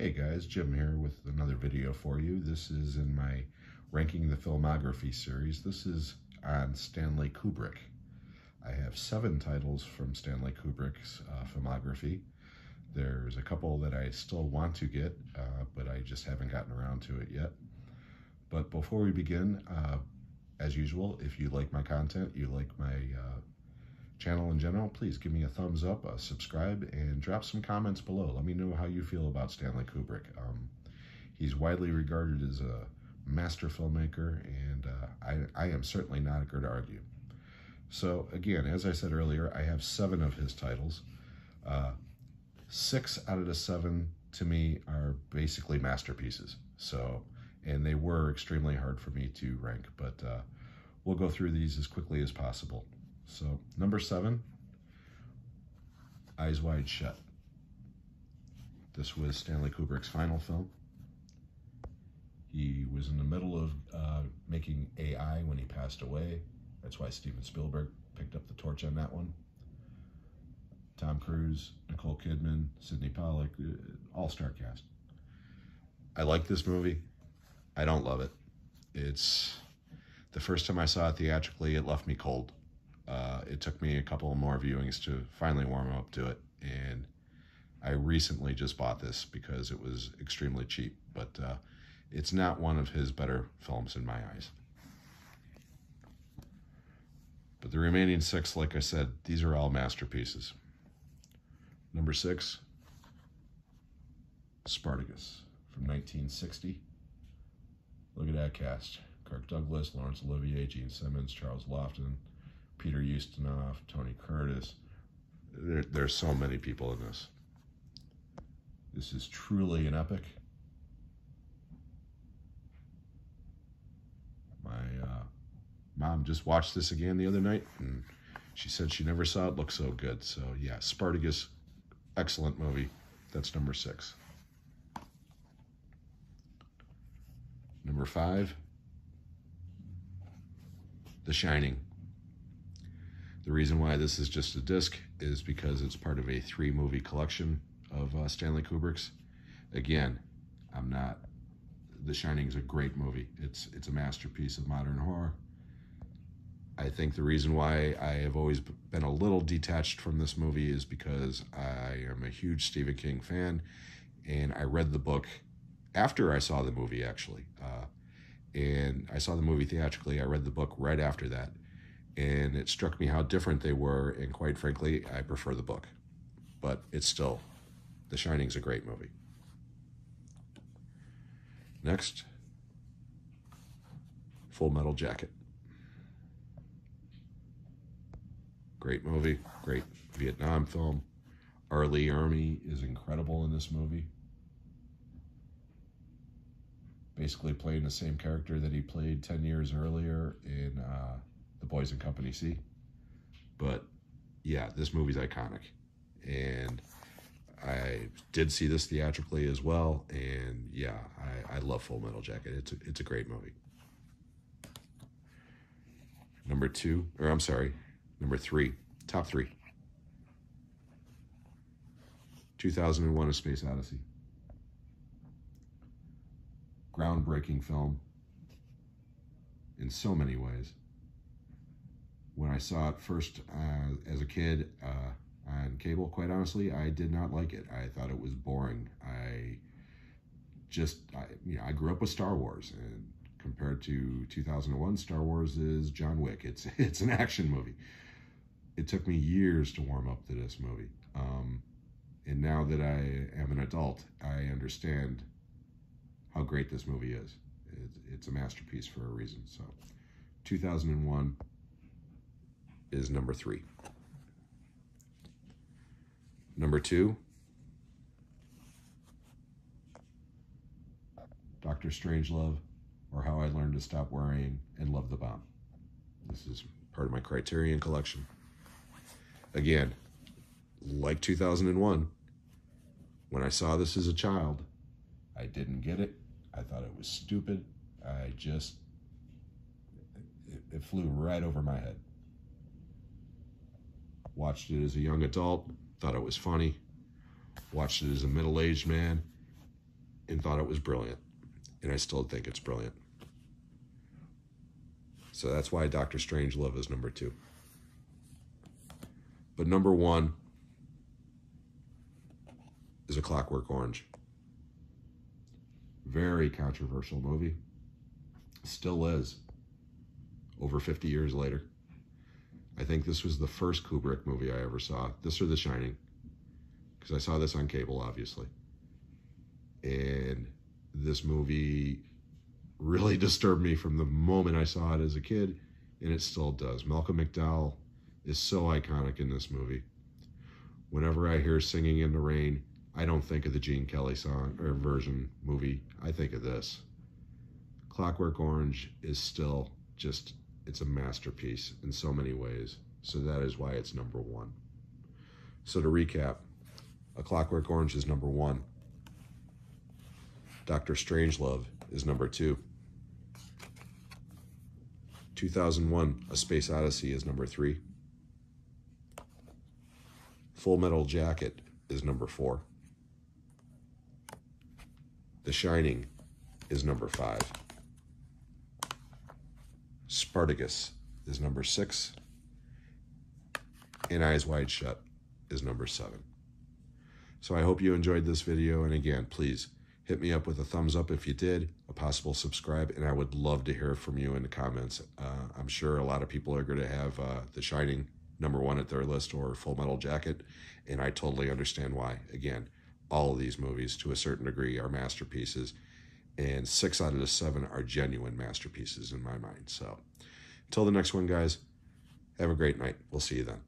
Hey guys, Jim here with another video for you. This is in my Ranking the Filmography series. This is on Stanley Kubrick. I have 7 titles from Stanley Kubrick's filmography. There's a couple that I still want to get, but I just haven't gotten around to it yet. But before we begin, as usual, if you like my content, you like my channel in general, please give me a thumbs up, subscribe, and drop some comments below. Let me know how you feel about Stanley Kubrick. He's widely regarded as a master filmmaker, and I am certainly not going to argue. So again, as I said earlier, I have 7 of his titles. 6 out of the 7 to me are basically masterpieces. So, and they were extremely hard for me to rank, but we'll go through these as quickly as possible. So, number 7, Eyes Wide Shut. This was Stanley Kubrick's final film. He was in the middle of making AI when he passed away. That's why Steven Spielberg picked up the torch on that one. Tom Cruise, Nicole Kidman, Sidney Pollack, all-star cast. I like this movie. I don't love it. It's the first time I saw it theatrically, it left me cold. It took me a couple more viewings to finally warm up to it, and I recently just bought this because it was extremely cheap, but it's not one of his better films in my eyes. But the remaining 6, like I said, these are all masterpieces. Number 6, Spartacus from 1960. Look at that cast. Kirk Douglas, Laurence Olivier, Gene Simmons, Charles Laughton, Peter Ustinov, Tony Curtis. There's so many people in this. This is truly an epic. My mom just watched this again the other night, and she said she never saw it look so good. So yeah, Spartacus, excellent movie. That's number 6. Number 5, The Shining. The reason why this is just a disc is because it's part of a 3-movie collection of Stanley Kubrick's. Again, The Shining is a great movie. It's a masterpiece of modern horror. I think the reason why I have always been a little detached from this movie is because I am a huge Stephen King fan, and I read the book after I saw the movie, actually. And I saw the movie theatrically. I read the book right after that. And it struck me how different they were, and quite frankly, I prefer the book. But it's still, The Shining's a great movie. Next, Full Metal Jacket. Great movie, great Vietnam film. R. Lee Ermey is incredible in this movie. Basically playing the same character that he played 10 years earlier in The Boys in Company C. But yeah, this movie's iconic. And I did see this theatrically as well. And yeah, I love Full Metal Jacket. It's a great movie. Number 3, top 3. 2001: A Space Odyssey. Groundbreaking film in so many ways. When I saw it first as a kid on cable, quite honestly, I did not like it. I thought it was boring. I grew up with Star Wars, and compared to 2001, Star Wars is John Wick. It's an action movie. It took me years to warm up to this movie. And now that I am an adult, I understand how great this movie is. It's a masterpiece for a reason. So 2001 is number 3. Number 2, Dr. Strangelove, or How I Learned to Stop Worrying and Love the Bomb. This is part of my Criterion collection. Again, like 2001, when I saw this as a child, I didn't get it. I thought it was stupid. It flew right over my head. Watched it as a young adult, thought it was funny. Watched it as a middle-aged man, and thought it was brilliant. And I still think it's brilliant. So that's why Dr. Strangelove is number 2. But number 1 is A Clockwork Orange. Very controversial movie. Still is. Over 50 years later. I think this was the first Kubrick movie I ever saw. This or The Shining. Because I saw this on cable, obviously. And this movie really disturbed me from the moment I saw it as a kid, and it still does. Malcolm McDowell is so iconic in this movie. Whenever I hear Singing in the Rain, I don't think of the Gene Kelly song or version movie. I think of this. Clockwork Orange is still just, it's a masterpiece in so many ways. So that is why it's number 1. So to recap, A Clockwork Orange is number 1. Dr. Strangelove is number 2. 2001, A Space Odyssey is number 3. Full Metal Jacket is number 4. The Shining is number 5. Spartacus is number 6. And Eyes Wide Shut is number 7. So I hope you enjoyed this video, and again, please hit me up with a thumbs up if you did, a possible subscribe, and I would love to hear from you in the comments. I'm sure a lot of people are going to have The Shining number 1 at their list, or Full Metal Jacket, and I totally understand why. Again, all of these movies, to a certain degree, are masterpieces, and 6 out of the 7 are genuine masterpieces in my mind. So until the next one, guys, have a great night. We'll see you then.